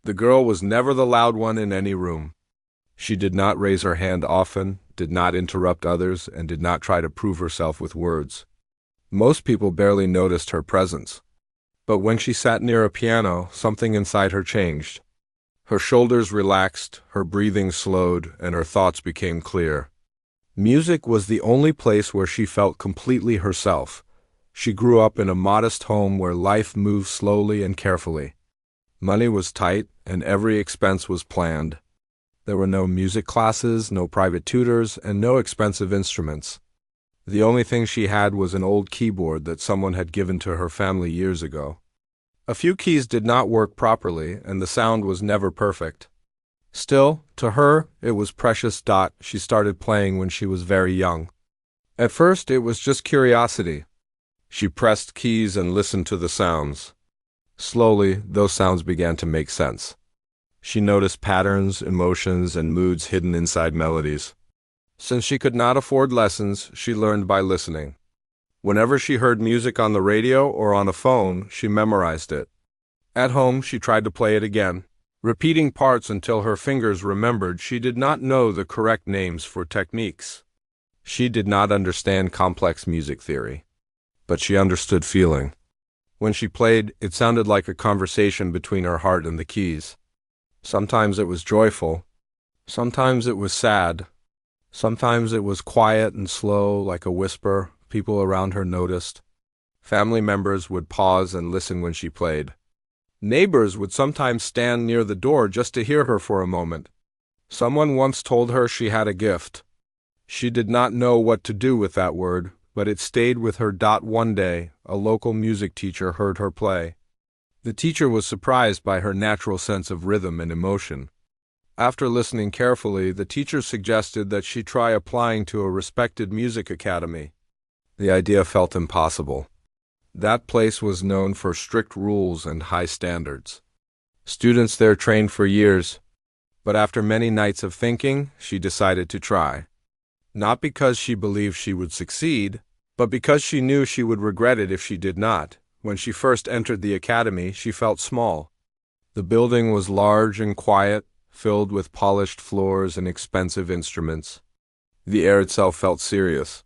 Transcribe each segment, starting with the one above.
The girl was never the loud one in any room. She did not raise her hand often, did not interrupt others, and did not try to prove herself with words. Most people barely noticed her presence. But when she sat near a piano, something inside her changed. Her shoulders relaxed, her breathing slowed, and her thoughts became clear. Music was the only place where she felt completely herself. She grew up in a modest home where life moved slowly and carefully. Money was tight, and every expense was planned. There were no music classes, no private tutors, and no expensive instruments. The only thing she had was an old keyboard that someone had given to her family years ago. A few keys did not work properly, and the sound was never perfect. Still, to her, it was precious. She started playing when she was very young. At first, it was just curiosity. She pressed keys and listened to the sounds. Slowly, those sounds began to make sense. She noticed patterns, emotions, and moods hidden inside melodies. Since she could not afford lessons, she learned by listening. Whenever she heard music on the radio or on a phone, she memorized it. At home, she tried to play it again, repeating parts until her fingers remembered. She did not know the correct names for techniques. She did not understand complex music theory, but she understood feeling. When she played, it sounded like a conversation between her heart and the keys. Sometimes it was joyful, sometimes it was sad, sometimes it was quiet and slow like a whisper. People around her noticed. Family members would pause and listen when she played. Neighbors would sometimes stand near the door just to hear her for a moment. Someone once told her she had a gift. She did not know what to do with that word, but it stayed with her. One day, a local music teacher heard her play. The teacher was surprised by her natural sense of rhythm and emotion. After listening carefully, the teacher suggested that she try applying to a respected music academy. The idea felt impossible. That place was known for strict rules and high standards. Students there trained for years, but after many nights of thinking, she decided to try. Not because she believed she would succeed, but because she knew she would regret it if she did not. When she first entered the academy, she felt small. The building was large and quiet, filled with polished floors and expensive instruments. The air itself felt serious.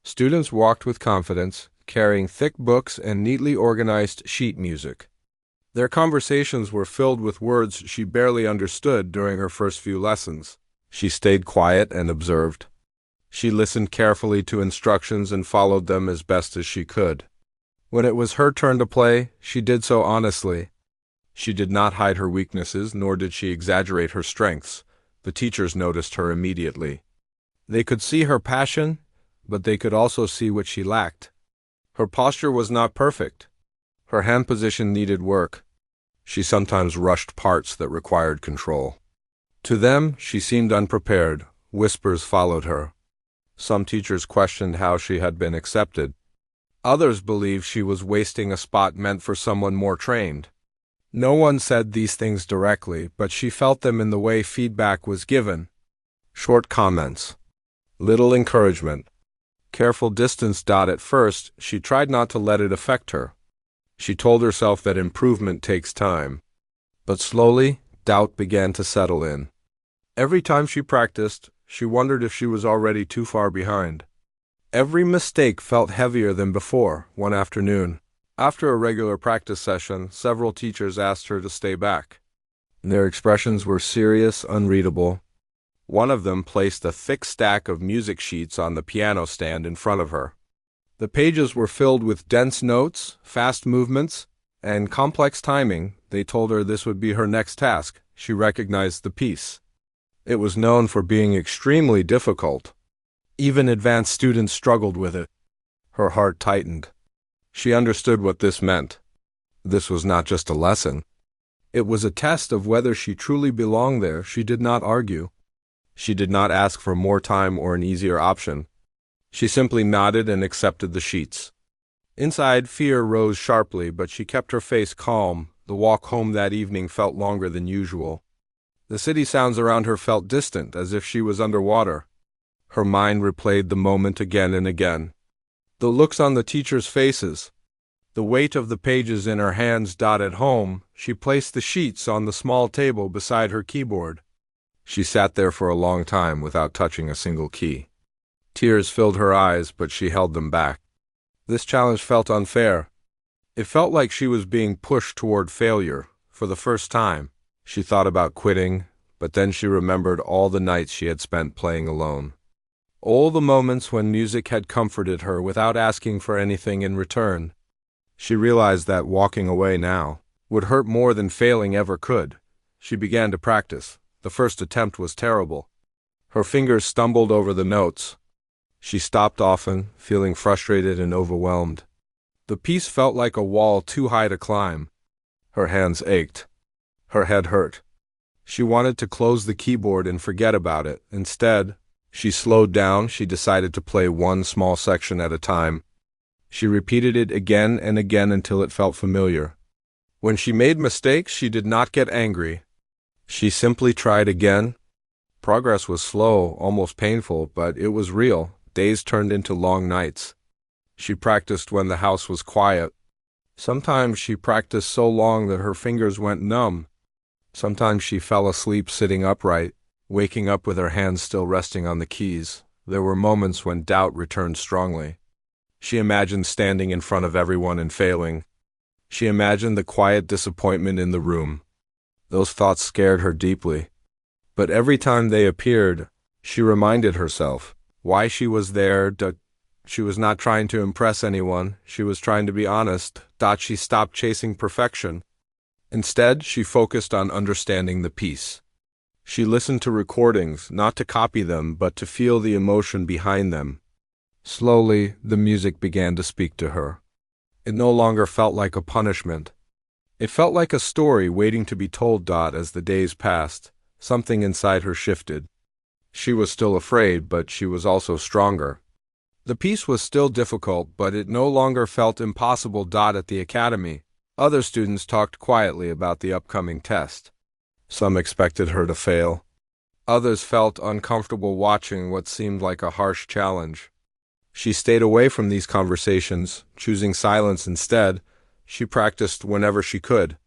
Students walked with confidence, carrying thick books and neatly organized sheet music. Their conversations were filled with words she barely understood during her first few lessons. She stayed quiet and observed. She listened carefully to instructions and followed them as best as she could. When it was her turn to play, she did so honestly. She did not hide her weaknesses, nor did she exaggerate her strengths. The teachers noticed her immediately. They could see her passion, but they could also see what she lacked. Her posture was not perfect. Her hand position needed work. She sometimes rushed parts that required control. To them, she seemed unprepared. Whispers followed her. Some teachers questioned how she had been accepted. Others believed she was wasting a spot meant for someone more trained. No one said these things directly, but she felt them in the way feedback was given. Short comments. Little encouragement. Careful distance. At first, she tried not to let it affect her. She told herself that improvement takes time. But slowly, doubt began to settle in. Every time she practiced, she wondered if she was already too far behind. Every mistake felt heavier than before. One afternoon, after a regular practice session, several teachers asked her to stay back. Their expressions were serious, unreadable. One of them placed a thick stack of music sheets on the piano stand in front of her. The pages were filled with dense notes, fast movements, and complex timing. They told her this would be her next task. She recognized the piece. It was known for being extremely difficult. Even advanced students struggled with it. Her heart tightened. She understood what this meant. This was not just a lesson. It was a test of whether she truly belonged there. She did not argue. She did not ask for more time or an easier option. She simply nodded and accepted the sheets. Inside, fear rose sharply, but she kept her face calm. The walk home that evening felt longer than usual. The city sounds around her felt distant, as if she was underwater. Her mind replayed the moment again and again. The looks on the teachers' faces, the weight of the pages in her hands. At home, she placed the sheets on the small table beside her keyboard. She sat there for a long time without touching a single key. Tears filled her eyes, but she held them back. This challenge felt unfair. It felt like she was being pushed toward failure. For the first time, she thought about quitting, but then she remembered all the nights she had spent playing alone. All the moments when music had comforted her without asking for anything in return. She realized that walking away now would hurt more than failing ever could. She began to practice. The first attempt was terrible. Her fingers stumbled over the notes. She stopped often, feeling frustrated and overwhelmed. The piece felt like a wall too high to climb. Her hands ached. Her head hurt. She wanted to close the keyboard and forget about it. Instead, she slowed down. She decided to play one small section at a time. She repeated it again and again until it felt familiar. When she made mistakes, she did not get angry. She simply tried again. Progress was slow, almost painful, but it was real. Days turned into long nights. She practiced when the house was quiet. Sometimes she practiced so long that her fingers went numb. Sometimes she fell asleep sitting upright, waking up with her hands still resting on the keys. There were moments when doubt returned strongly. She imagined standing in front of everyone and failing. She imagined the quiet disappointment in the room. Those thoughts scared her deeply. But every time they appeared, she reminded herself why she was there. She was not trying to impress anyone. She was trying to be honest. She stopped chasing perfection. Instead, she focused on understanding the piece. She listened to recordings, not to copy them, but to feel the emotion behind them. Slowly, the music began to speak to her. It no longer felt like a punishment. It felt like a story waiting to be told. As the days passed, something inside her shifted. She was still afraid, but she was also stronger. The piece was still difficult, but it no longer felt impossible. At the academy, other students talked quietly about the upcoming test. Some expected her to fail. Others felt uncomfortable watching what seemed like a harsh challenge. She stayed away from these conversations, choosing silence instead. She practiced whenever she could.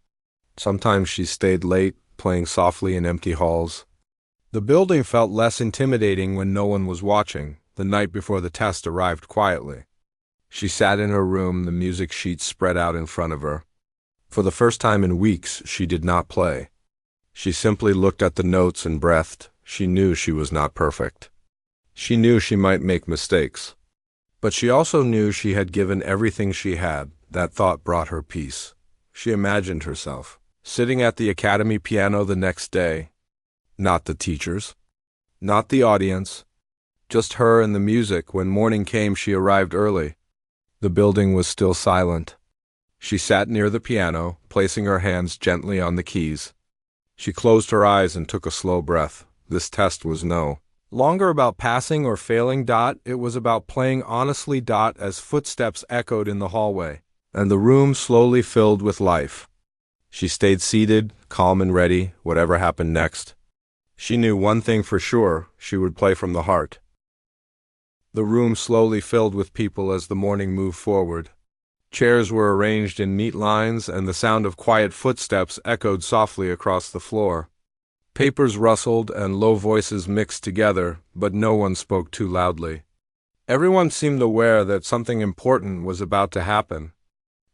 Sometimes she stayed late, playing softly in empty halls. The building felt less intimidating when no one was watching. The night before the test arrived quietly. She sat in her room, the music sheet spread out in front of her. For the first time in weeks, she did not play. She simply looked at the notes and breathed. She knew she was not perfect. She knew she might make mistakes. But she also knew she had given everything she had. That thought brought her peace. She imagined herself sitting at the academy piano the next day. Not the teachers. Not the audience. Just her and the music. When morning came, she arrived early. The building was still silent. She sat near the piano, placing her hands gently on the keys. She closed her eyes and took a slow breath. This test was no longer about passing or failing. It was about playing honestly. As footsteps echoed in the hallway, and the room slowly filled with life. She stayed seated, calm and ready, whatever happened next. She knew one thing for sure: she would play from the heart. The room slowly filled with people as the morning moved forward. Chairs were arranged in neat lines, and the sound of quiet footsteps echoed softly across the floor. Papers rustled and low voices mixed together, but no one spoke too loudly. Everyone seemed aware that something important was about to happen.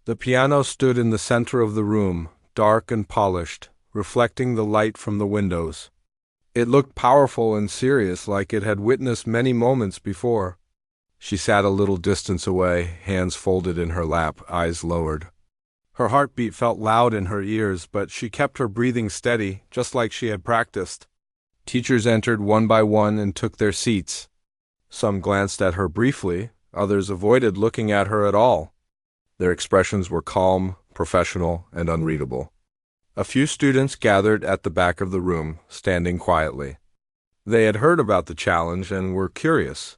The piano stood in the center of the room, dark and polished, reflecting the light from the windows. It looked powerful and serious, like it had witnessed many moments before. She sat a little distance away, hands folded in her lap, eyes lowered. Her heartbeat felt loud in her ears, but she kept her breathing steady, just like she had practiced. Teachers entered one by one and took their seats. Some glanced at her briefly, others avoided looking at her at all. Their expressions were calm, professional, and unreadable. A few students gathered at the back of the room, standing quietly. They had heard about the challenge and were curious.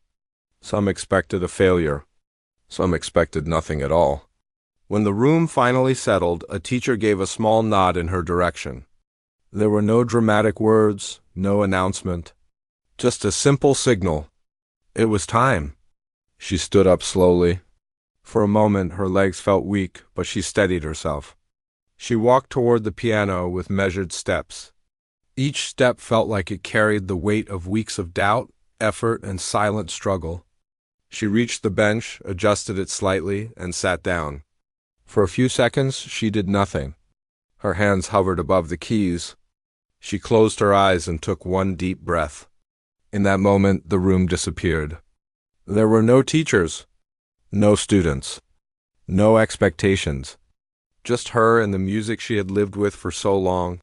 Some expected a failure. Some expected nothing at all. When the room finally settled, a teacher gave a small nod in her direction. There were no dramatic words, no announcement. Just a simple signal. It was time. She stood up slowly. For a moment, her legs felt weak, but she steadied herself. She walked toward the piano with measured steps. Each step felt like it carried the weight of weeks of doubt, effort, and silent struggle. She reached the bench, adjusted it slightly, and sat down. For a few seconds, she did nothing. Her hands hovered above the keys. She closed her eyes and took one deep breath. In that moment, the room disappeared. There were no teachers, no students, no expectations. Just her and the music she had lived with for so long.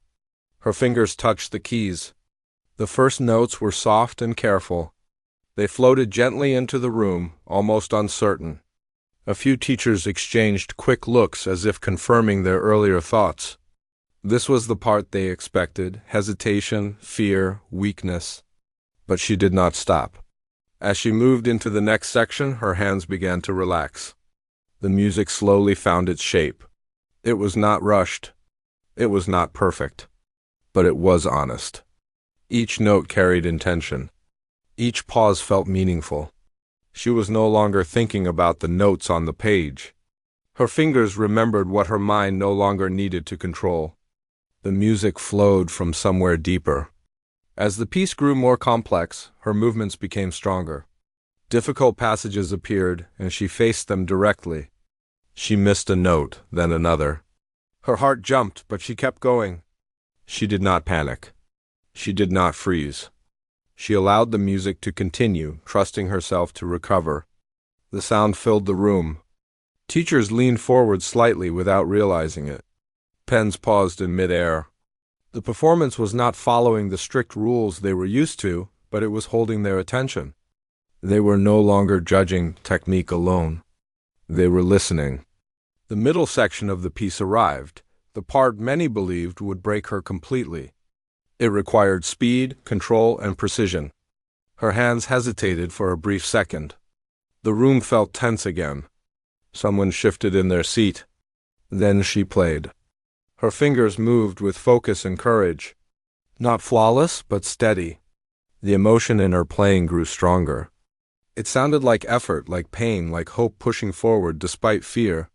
Her fingers touched the keys. The first notes were soft and careful. They floated gently into the room, almost uncertain. A few teachers exchanged quick looks as if confirming their earlier thoughts. This was the part they expected: hesitation, fear, weakness. But she did not stop. As she moved into the next section, her hands began to relax. The music slowly found its shape. It was not rushed. It was not perfect. But it was honest. Each note carried intention. Each pause felt meaningful. She was no longer thinking about the notes on the page. Her fingers remembered what her mind no longer needed to control. The music flowed from somewhere deeper. As the piece grew more complex, her movements became stronger. Difficult passages appeared, and she faced them directly. She missed a note, then another. Her heart jumped, but she kept going. She did not panic. She did not freeze. She allowed the music to continue, trusting herself to recover. The sound filled the room. Teachers leaned forward slightly without realizing it. Pens paused in midair. The performance was not following the strict rules they were used to, but it was holding their attention. They were no longer judging technique alone. They were listening. The middle section of the piece arrived, the part many believed would break her completely. It required speed, control, and precision. Her hands hesitated for a brief second. The room felt tense again. Someone shifted in their seat. Then she played. Her fingers moved with focus and courage. Not flawless, but steady. The emotion in her playing grew stronger. It sounded like effort, like pain, like hope pushing forward despite fear.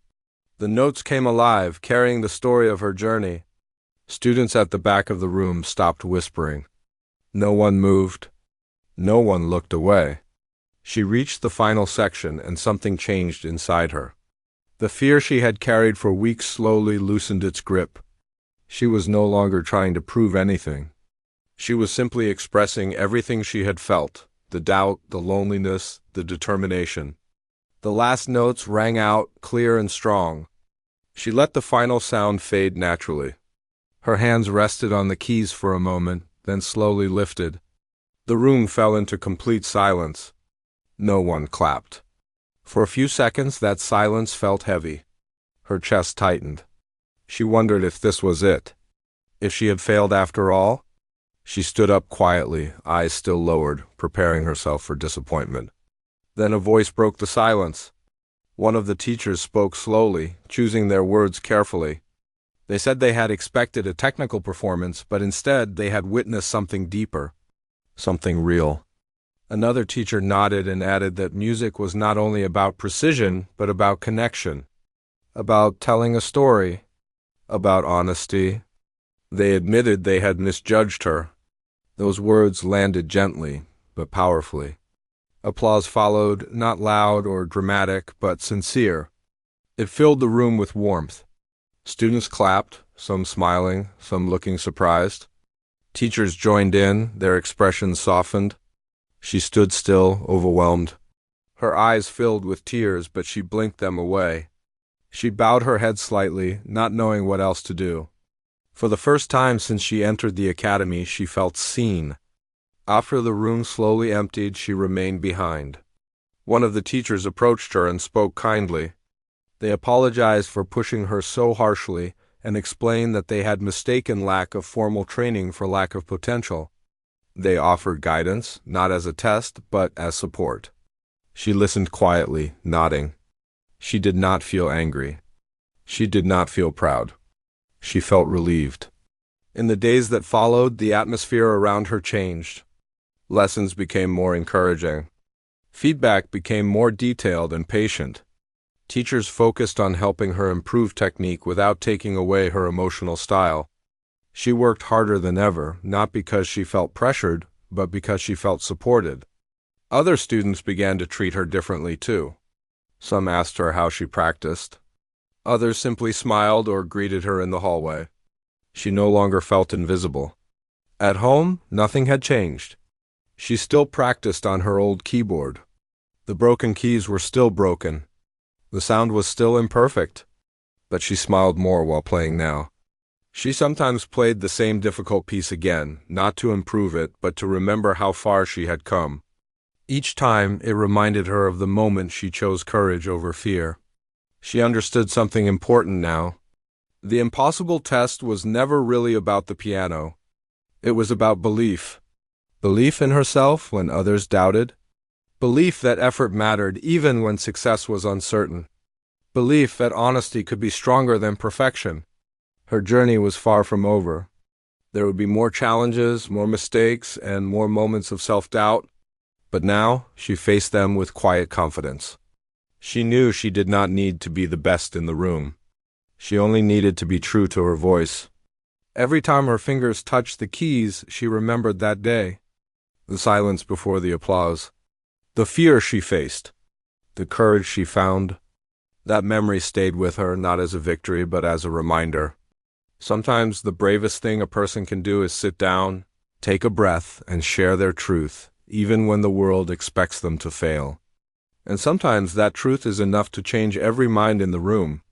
The notes came alive, carrying the story of her journey. Students at the back of the room stopped whispering. No one moved. No one looked away. She reached the final section, and something changed inside her. The fear she had carried for weeks slowly loosened its grip. She was no longer trying to prove anything. She was simply expressing everything she had felt: the doubt, the loneliness, the determination. The last notes rang out, clear and strong. She let the final sound fade naturally. Her hands rested on the keys for a moment, then slowly lifted. The room fell into complete silence. No one clapped. For a few seconds, that silence felt heavy. Her chest tightened. She wondered if this was it. If she had failed after all? She stood up quietly, eyes still lowered, preparing herself for disappointment. Then a voice broke the silence. One of the teachers spoke slowly, choosing their words carefully. They said they had expected a technical performance, but instead they had witnessed something deeper, something real. Another teacher nodded and added that music was not only about precision, but about connection, about telling a story, about honesty. They admitted they had misjudged her. Those words landed gently, but powerfully. Applause followed, not loud or dramatic, but sincere. It filled the room with warmth. Students clapped, some smiling, some looking surprised. Teachers joined in, their expressions softened. She stood still, overwhelmed. Her eyes filled with tears, but she blinked them away. She bowed her head slightly, not knowing what else to do. For the first time since she entered the academy, she felt seen. After the room slowly emptied, she remained behind. One of the teachers approached her and spoke kindly. They apologized for pushing her so harshly and explained that they had mistaken lack of formal training for lack of potential. They offered guidance, not as a test, but as support. She listened quietly, nodding. She did not feel angry. She did not feel proud. She felt relieved. In the days that followed, the atmosphere around her changed. Lessons became more encouraging. Feedback became more detailed and patient. Teachers focused on helping her improve technique without taking away her emotional style. She worked harder than ever, not because she felt pressured, but because she felt supported. Other students began to treat her differently too. Some asked her how she practiced. Others simply smiled or greeted her in the hallway. She no longer felt invisible. At home, nothing had changed. She still practiced on her old keyboard. The broken keys were still broken. The sound was still imperfect, but she smiled more while playing now. She sometimes played the same difficult piece again, not to improve it, but to remember how far she had come. Each time, it reminded her of the moment she chose courage over fear. She understood something important now. The impossible test was never really about the piano. It was about belief. Belief in herself when others doubted. Belief that effort mattered even when success was uncertain. Belief that honesty could be stronger than perfection. Her journey was far from over. There would be more challenges, more mistakes, and more moments of self-doubt. But now, she faced them with quiet confidence. She knew she did not need to be the best in the room. She only needed to be true to her voice. Every time her fingers touched the keys, she remembered that day. The silence before the applause. The fear she faced. The courage she found. That memory stayed with her, not as a victory, but as a reminder. Sometimes the bravest thing a person can do is sit down, take a breath, and share their truth, even when the world expects them to fail. And sometimes that truth is enough to change every mind in the room.